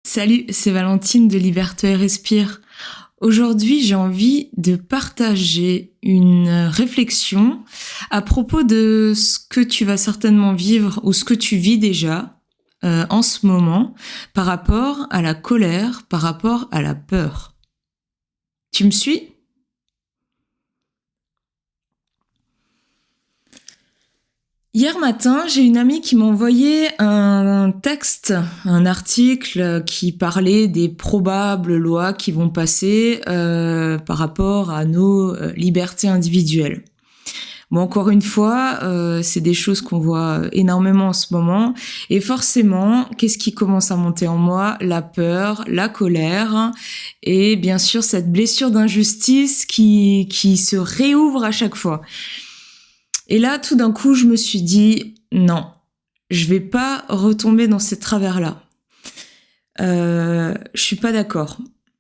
Salut, c'est Valentine de Libère-toi et Respire. Aujourd'hui, j'ai envie de partager une réflexion à propos de ce que tu vas certainement vivre ou ce que tu vis déjà en ce moment par rapport à la colère, par rapport à la peur. Tu me suis ? Hier matin, j'ai une amie qui m'a envoyé un texte, un article qui parlait des probables lois qui vont passer par rapport à nos libertés individuelles. Bon, encore une fois, c'est des choses qu'on voit énormément en ce moment. Et forcément, qu'est-ce qui commence à monter en moi ? La peur, la colère et bien sûr cette blessure d'injustice qui se réouvre à chaque fois. Et là, tout d'un coup, je me suis dit, non, je vais pas retomber dans ces travers-là. Je suis pas d'accord.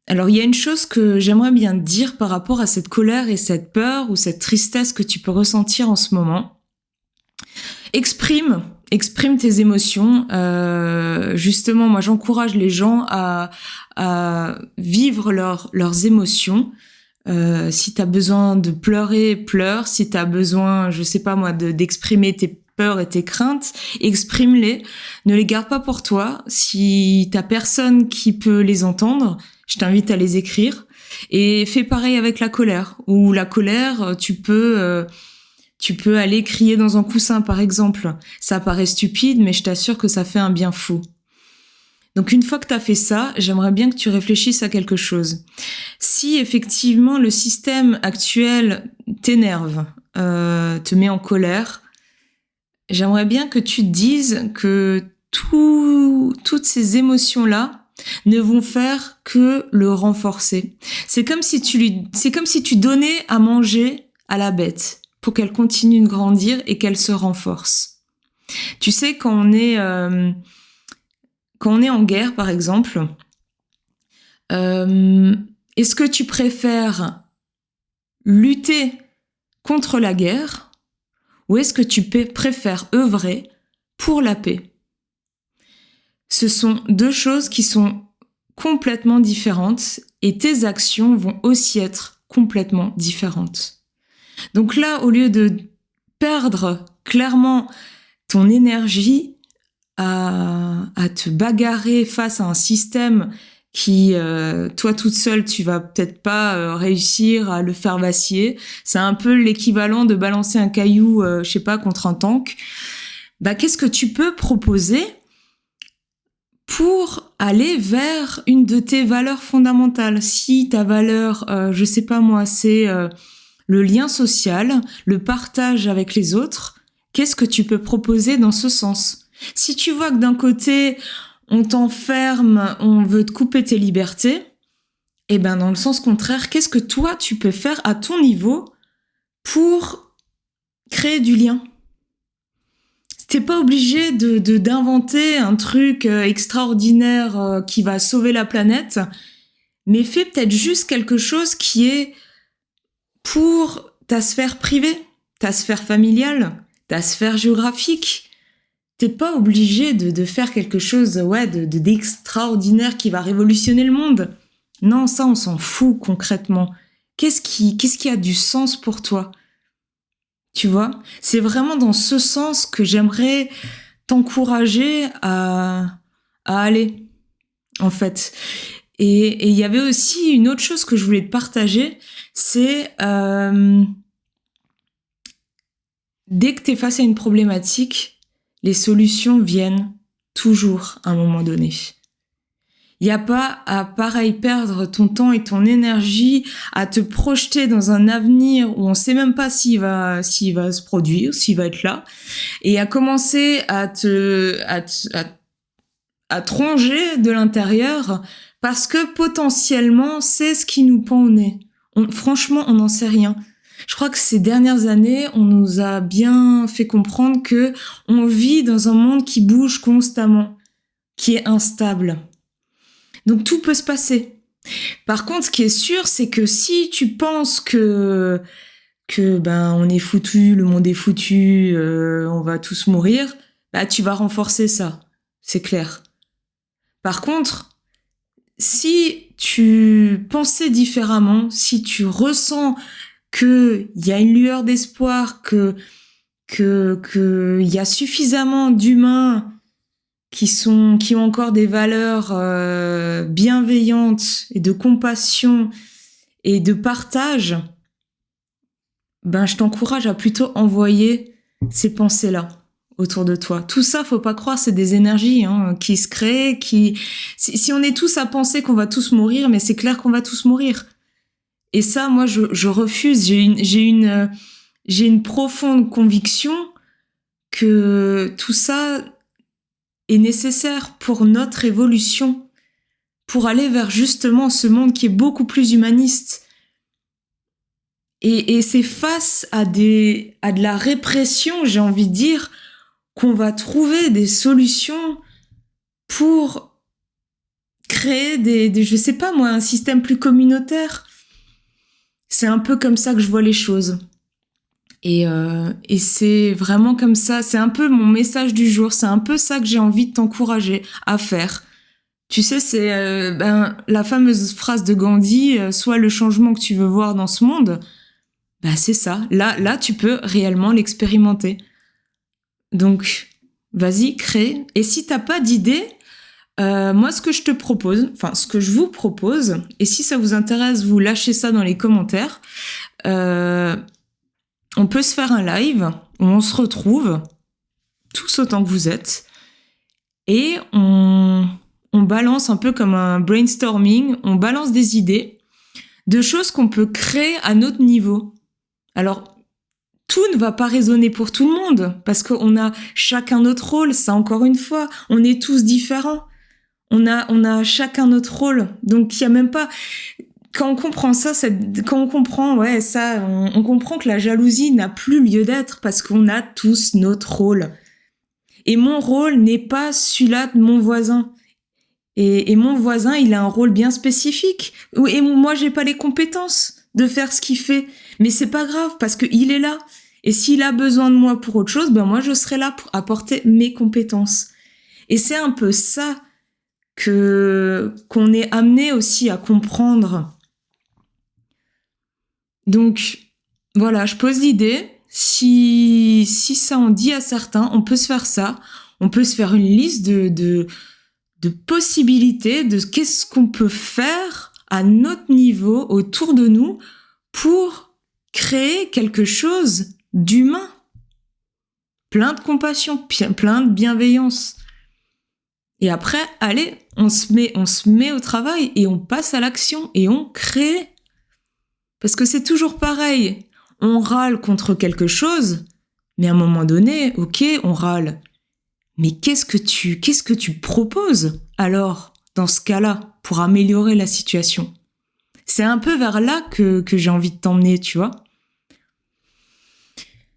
Alors, il y a une chose que j'aimerais bien dire par rapport à cette colère et cette peur ou cette tristesse que tu peux ressentir en ce moment. Exprime tes émotions. Justement, moi, j'encourage les gens à vivre leurs émotions. Si t'as besoin de pleurer, pleure. Si t'as besoin, je sais pas moi, d'exprimer tes peurs et tes craintes, exprime-les. Ne les garde pas pour toi. Si t'as personne qui peut les entendre, je t'invite à les écrire. Et fais pareil avec la colère. Ou la colère, tu peux aller crier dans un coussin, par exemple. Ça paraît stupide, mais je t'assure que ça fait un bien fou. Donc une fois que tu as fait ça, j'aimerais bien que tu réfléchisses à quelque chose. Si effectivement le système actuel t'énerve, te met en colère, j'aimerais bien que tu te dises que toutes ces émotions-là ne vont faire que le renforcer. C'est comme si tu donnais à manger à la bête pour qu'elle continue de grandir et qu'elle se renforce. Tu sais, quand on est en guerre, par exemple, est-ce que tu préfères lutter contre la guerre ou est-ce que tu préfères œuvrer pour la paix ? Ce sont deux choses qui sont complètement différentes et tes actions vont aussi être complètement différentes. Donc là, au lieu de perdre clairement ton énergie à te bagarrer face à un système qui, toi toute seule, tu vas peut-être pas réussir à le faire vaciller. C'est un peu l'équivalent de balancer un caillou, je sais pas, contre un tank. Bah, qu'est-ce que tu peux proposer pour aller vers une de tes valeurs fondamentales ? Si ta valeur, je sais pas moi, c'est le lien social, le partage avec les autres, qu'est-ce que tu peux proposer dans ce sens ? Si tu vois que d'un côté, on t'enferme, on veut te couper tes libertés, et ben dans le sens contraire, qu'est-ce que toi tu peux faire à ton niveau pour créer du lien ? T'es pas obligé d'inventer un truc extraordinaire qui va sauver la planète, mais fais peut-être juste quelque chose qui est pour ta sphère privée, ta sphère familiale, ta sphère géographique. T'es pas obligé de faire quelque chose d'extraordinaire qui va révolutionner le monde. Non, ça, on s'en fout concrètement. Qu'est-ce qui a du sens pour toi ? Tu vois ? C'est vraiment dans ce sens que j'aimerais t'encourager à aller, en fait. Et il y avait aussi une autre chose que je voulais te partager, c'est dès que t'es face à une problématique, les solutions viennent toujours à un moment donné. Il n'y a pas à perdre ton temps et ton énergie à te projeter dans un avenir où on ne sait même pas s'il va se produire, s'il va être là, et à commencer à tronger de l'intérieur parce que potentiellement c'est ce qui nous pend au nez. Franchement, on n'en sait rien. Je crois que ces dernières années, on nous a bien fait comprendre que on vit dans un monde qui bouge constamment, qui est instable. Donc tout peut se passer. Par contre, ce qui est sûr, c'est que si tu penses que on est foutu, le monde est foutu, on va tous mourir, bah tu vas renforcer ça, c'est clair. Par contre, si tu pensais différemment, si tu ressens qu'il y a une lueur d'espoir, que y a suffisamment d'humains qui ont encore des valeurs bienveillantes et de compassion et de partage, ben je t'encourage à plutôt envoyer ces pensées-là autour de toi. Tout ça, faut pas croire, c'est des énergies qui se créent, si on est tous à penser qu'on va tous mourir, mais c'est clair qu'on va tous mourir. Et ça, moi, je refuse. J'ai une profonde conviction que tout ça est nécessaire pour notre évolution, pour aller vers justement ce monde qui est beaucoup plus humaniste. Et c'est face à de la répression, j'ai envie de dire, qu'on va trouver des solutions pour créer je sais pas moi, un système plus communautaire. C'est un peu comme ça que je vois les choses. Et c'est vraiment comme ça, c'est un peu mon message du jour, c'est un peu ça que j'ai envie de t'encourager à faire. Tu sais, c'est la fameuse phrase de Gandhi, soit le changement que tu veux voir dans ce monde, bah c'est ça. Là, tu peux réellement l'expérimenter. Donc, vas-y, crée. Et si t'as pas d'idée, moi, ce que je vous propose, et si ça vous intéresse, vous lâchez ça dans les commentaires. On peut se faire un live où on se retrouve, tous autant que vous êtes, et on balance un peu comme un brainstorming, on balance des idées de choses qu'on peut créer à notre niveau. Alors, tout ne va pas résonner pour tout le monde, parce qu'on a chacun notre rôle, ça encore une fois, on est tous différents. On a chacun notre rôle. Donc, il y a même pas... Quand on comprend ça, quand on comprend, on comprend que la jalousie n'a plus lieu d'être parce qu'on a tous notre rôle. Et mon rôle n'est pas celui-là de mon voisin. Et mon voisin, il a un rôle bien spécifique. Et moi, j'ai pas les compétences de faire ce qu'il fait. Mais c'est pas grave parce qu'il est là. Et s'il a besoin de moi pour autre chose, ben moi, je serai là pour apporter mes compétences. Et c'est un peu ça qu'on est amené aussi à comprendre. Donc, voilà, je pose l'idée. Si ça en dit à certains, on peut se faire ça. On peut se faire une liste de possibilités, de qu'est-ce qu'on peut faire à notre niveau, autour de nous, pour créer quelque chose d'humain. Plein de compassion, plein de bienveillance. Et après, allez, on se met au travail et on passe à l'action et on crée. Parce que c'est toujours pareil. On râle contre quelque chose, mais à un moment donné, ok, on râle. Mais qu'est-ce que tu proposes alors, dans ce cas-là, pour améliorer la situation? C'est un peu vers là que j'ai envie de t'emmener, tu vois.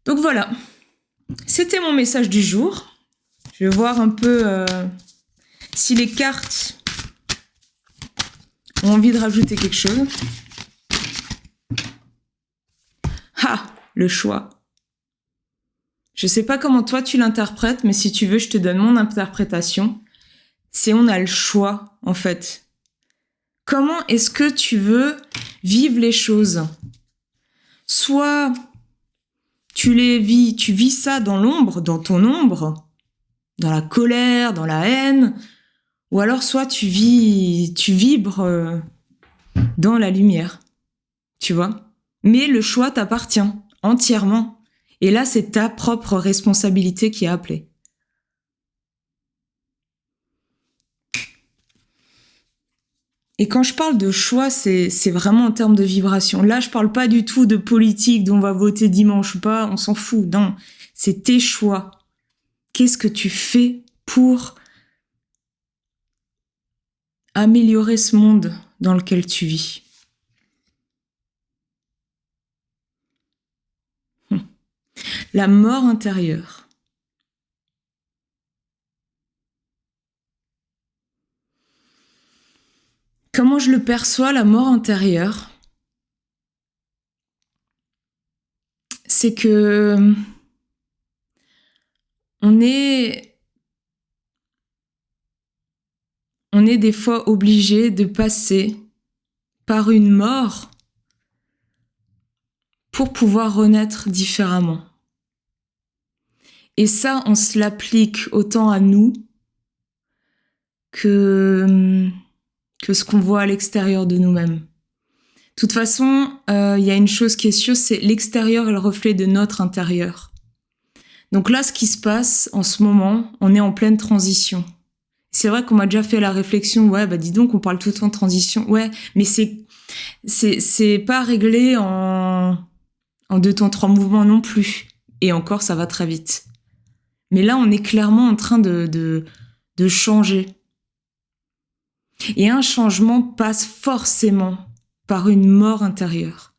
Donc voilà, c'était mon message du jour. Je vais voir un peu si les cartes ont envie de rajouter quelque chose. Ah, le choix. Je sais pas comment toi tu l'interprètes, mais si tu veux, je te donne mon interprétation. C'est on a le choix, en fait. Comment est-ce que tu veux vivre les choses? Soit tu vis ça dans l'ombre, dans ton ombre, dans la colère, dans la haine, ou alors soit tu vibres dans la lumière, tu vois. Mais le choix t'appartient entièrement. Et là, c'est ta propre responsabilité qui est appelée. Et quand je parle de choix, c'est vraiment en termes de vibration. Là, je parle pas du tout de politique, dont on va voter dimanche ou pas, on s'en fout. Non, c'est tes choix. Qu'est-ce que tu fais pour améliorer ce monde dans lequel tu vis? La mort intérieure. Comment je le perçois, la mort intérieure? C'est que on est on est des fois obligé de passer par une mort pour pouvoir renaître différemment. Et ça, on se l'applique autant à nous que ce qu'on voit à l'extérieur de nous-mêmes. De toute façon, il y a une chose qui est sûre, c'est l'extérieur est le reflet de notre intérieur. Donc là, ce qui se passe en ce moment, on est en pleine transition. C'est vrai qu'on m'a déjà fait la réflexion, ouais, bah dis donc, on parle tout le temps de transition. Ouais, mais c'est pas réglé en 2 temps 3 mouvements non plus. Et encore, ça va très vite. Mais là, on est clairement en train de changer. Et un changement passe forcément par une mort intérieure.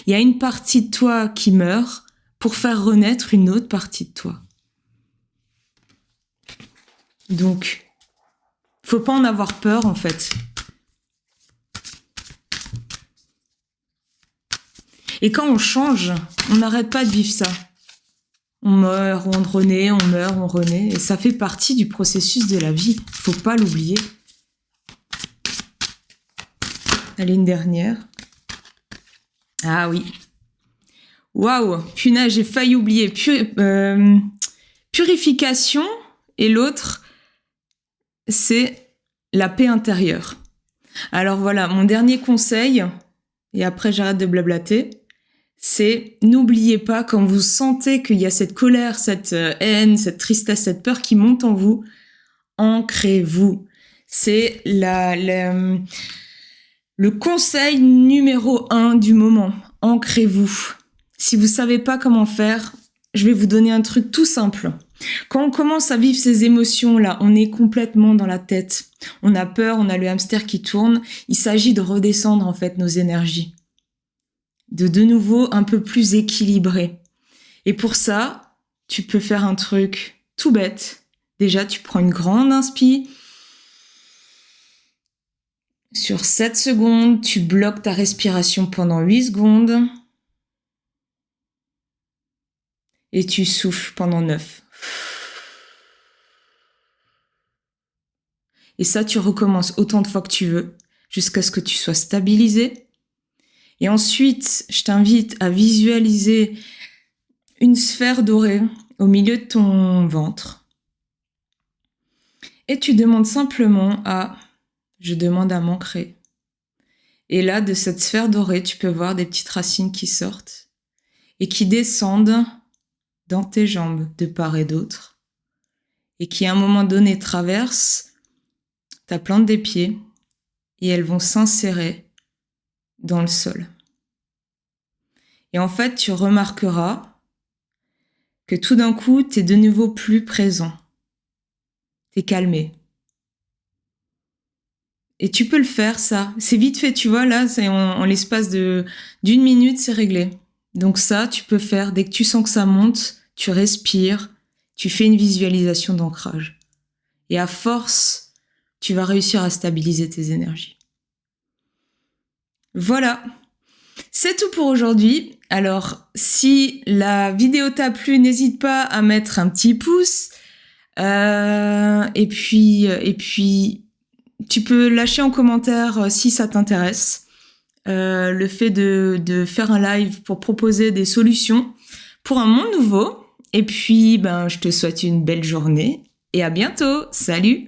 Il y a une partie de toi qui meurt pour faire renaître une autre partie de toi. Donc, faut pas en avoir peur, en fait. Et quand on change, on n'arrête pas de vivre ça. On meurt, on renaît, on meurt, on renaît. Et ça fait partie du processus de la vie. Faut pas l'oublier. Allez, une dernière. Ah oui. Waouh, punaise, j'ai failli oublier. Purification, et l'autre, c'est la paix intérieure. Alors voilà, mon dernier conseil, et après j'arrête de blablater, c'est n'oubliez pas quand vous sentez qu'il y a cette colère, cette haine, cette tristesse, cette peur qui monte en vous, ancrez-vous. C'est le conseil numéro 1 du moment. Ancrez-vous. Si vous savez pas comment faire, je vais vous donner un truc tout simple. Quand on commence à vivre ces émotions-là, on est complètement dans la tête. On a peur, on a le hamster qui tourne. Il s'agit de redescendre en fait nos énergies. De nouveau un peu plus équilibré. Et pour ça, tu peux faire un truc tout bête. Déjà, tu prends une grande inspi. Sur 7 secondes, tu bloques ta respiration pendant 8 secondes. Et tu souffles pendant 9. Et ça, tu recommences autant de fois que tu veux, jusqu'à ce que tu sois stabilisé. Et ensuite, je t'invite à visualiser une sphère dorée au milieu de ton ventre. Et tu demandes simplement je demande à m'ancrer. Et là, de cette sphère dorée, tu peux voir des petites racines qui sortent et qui descendent dans tes jambes de part et d'autre et qui, à un moment donné, traversent ta plante des pieds et elles vont s'insérer dans le sol. Et en fait, tu remarqueras que tout d'un coup, t'es de nouveau plus présent. T'es calmé. Et tu peux le faire, ça. C'est vite fait, tu vois, là, c'est en l'espace d'une minute, c'est réglé. Donc ça, tu peux faire, dès que tu sens que ça monte, tu respires, tu fais une visualisation d'ancrage. Et à force, tu vas réussir à stabiliser tes énergies. Voilà. C'est tout pour aujourd'hui. Alors, si la vidéo t'a plu, n'hésite pas à mettre un petit pouce. Et puis, tu peux lâcher en commentaire si ça t'intéresse. Le fait de faire un live pour proposer des solutions pour un monde nouveau. Et puis, je te souhaite une belle journée et à bientôt. Salut!